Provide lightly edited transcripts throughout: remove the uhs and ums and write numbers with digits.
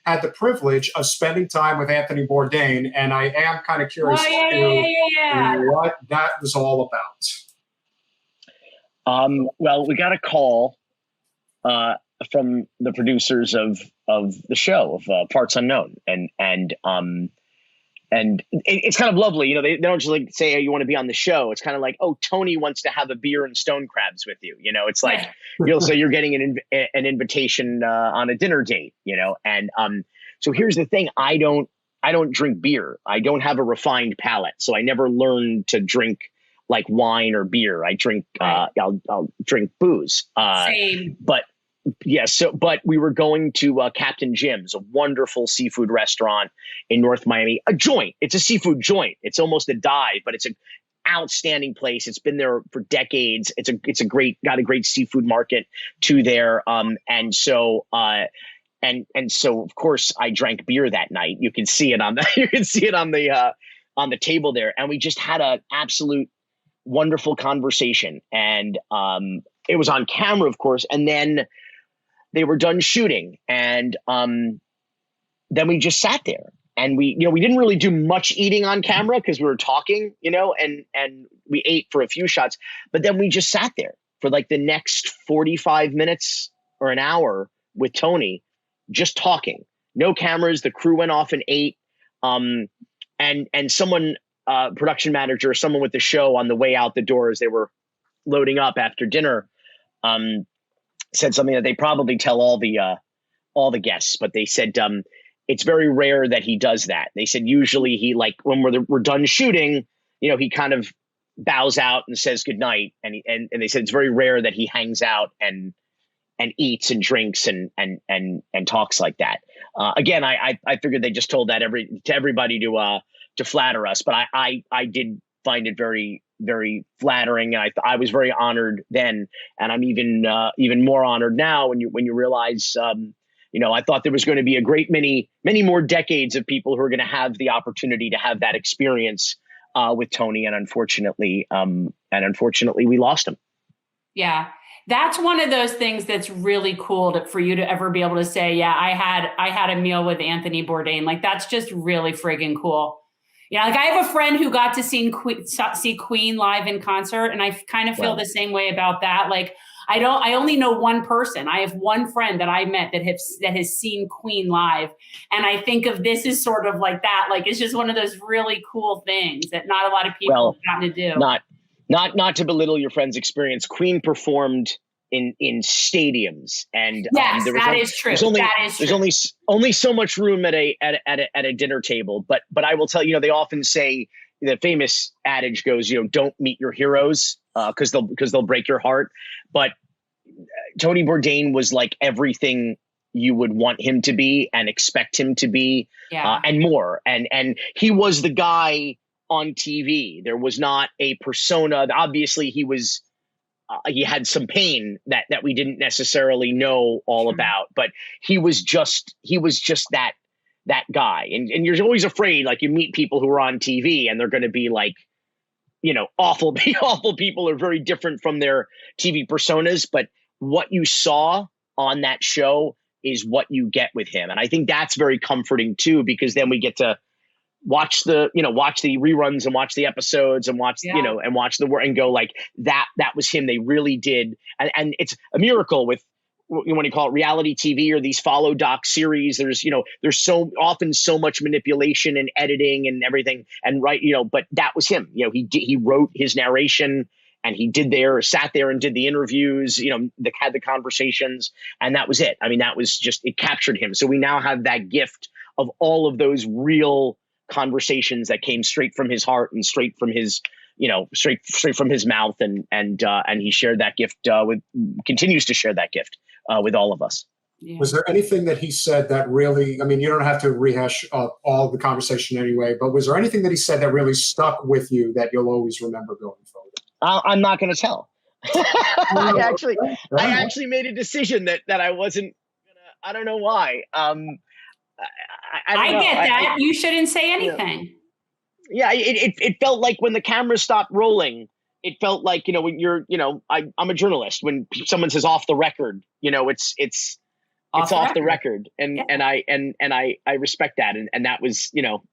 had the privilege of spending time with Anthony Bourdain, and I am kind of curious Oh, yeah. what that was all about. Well, we got a call from the producers of the show of Parts Unknown, and it's kind of lovely, you know. They don't just like say, "Oh, you want to be on the show." It's kind of like, "Oh, Tony wants to have a beer and stone crabs with you." You know, it's like so you're getting an invitation on a dinner date. You know, and so here's the thing: I don't drink beer. I don't have a refined palate, so I never learned to drink like wine or beer. I drink I'll drink booze. Same. But but we were going to Captain Jim's, a wonderful seafood restaurant in North Miami. A joint. It's a seafood joint. It's almost a dive, but it's an outstanding place. It's been there for decades. It's a got a great seafood market too there. And so of course I drank beer that night. You can see it on the table there, and we just had an absolute wonderful conversation, and it was on camera, of course, and then they were done shooting, and then we just sat there, and we didn't really do much eating on camera because we were talking, and we ate for a few shots, but then we just sat there for like the next 45 minutes or an hour with Tony, just talking, no cameras. The crew went off and ate, and someone, production manager or someone with the show, on the way out the door as they were loading up after dinner, said something that they probably tell all the guests, but they said it's very rare that he does that. They said usually he, like, when we're done shooting, he kind of bows out and says goodnight, and they said it's very rare that he hangs out and eats and drinks and talks like that. Again, I figured they just told that to everybody to flatter us, but I did find it very, very flattering, and I was very honored then, and I'm even more honored now when you realize, I thought there was going to be a great many more decades of people who are going to have the opportunity to have that experience with Tony, and unfortunately we lost him. Yeah. That's one of those things that's really cool for you to ever be able to say, yeah, I had a meal with Anthony Bourdain. Like, that's just really friggin' cool. Like, I have a friend who got to see Queen live in concert, and I kind of feel the same way about that. Like, I only know one person. I have one friend that I met that has seen Queen live, and I think of this as sort of like that. Like, it's just one of those really cool things that not a lot of people have gotten to do. Not to belittle your friend's experience, Queen performed in stadiums, and yes, that is true. There's only so much room at a dinner table, but I will tell you, they often say, the famous adage goes, don't meet your heroes because they'll break your heart. But Tony Bourdain was like everything you would want him to be and expect him to be, and more. And he was the guy on TV. There was not a persona. Obviously, he had some pain that we didn't necessarily know all about, but he was just that guy. And you're always afraid, like, you meet people who are on TV and they're going to be like, awful people, are very different from their TV personas. But what you saw on that show is what you get with him. And I think that's very comforting too, because then we get to watch the reruns and watch the episodes and watch the work and go like that was him. They really did. And it's a miracle with, when you call it reality TV or these follow doc series, there's so often so much manipulation and editing and everything. And but that was him. He wrote his narration, and he sat there and did the interviews, had the conversations, and that was it. I mean, that was just, it captured him. So we now have that gift of all of those real conversations that came straight from his heart and straight from his, straight from his mouth. And he shared that gift continues to share that gift with all of us. Yeah. Was there anything that he said that really, I mean, you don't have to rehash all the conversation anyway, but was there anything that he said that really stuck with you that you'll always remember going forward? I'm not going to tell. I actually made a decision that I wasn't gonna, I don't know why. I get that. You shouldn't say anything. It felt like when the camera stopped rolling, it felt like, when you're, I'm a journalist. When someone says off the record, it's it's off the record. And I respect that. And that was, you know,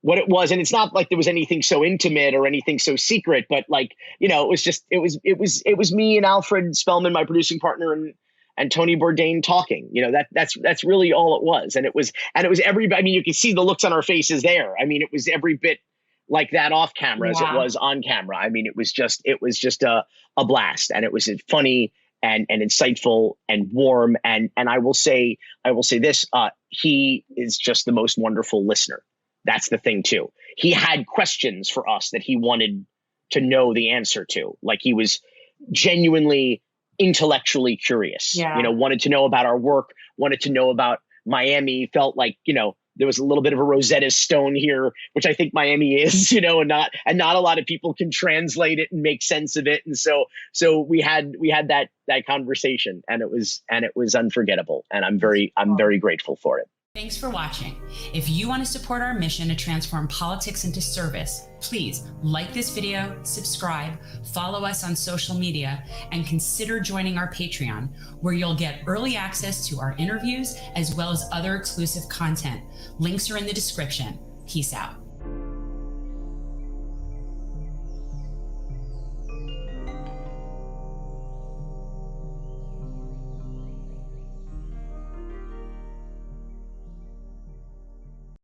what it was. And it's not like there was anything so intimate or anything so secret, but like, you know, it was just, it was me and Alfred Spellman, my producing partner, and Tony Bourdain talking. You know, that's really all it was. And it was everybody. I mean, you can see the looks on our faces there. I mean, it was every bit like that off camera as it was on camera. I mean, it was just a blast, and it was funny and insightful and warm. And I will say this, he is just the most wonderful listener. That's the thing too. He had questions for us that he wanted to know the answer to. Like, he was genuinely intellectually curious, you know, wanted to know about our work, wanted to know about Miami, felt like, you know, there was a little bit of a Rosetta Stone here, which I think Miami is, you know, and not a lot of people can translate it and make sense of it. And so we had that conversation, and it was unforgettable. And I'm very grateful for it. Thanks for watching. If you want to support our mission to transform politics into service, please like this video, subscribe, follow us on social media, and consider joining our Patreon, where you'll get early access to our interviews as well as other exclusive content. Links are in the description. Peace out.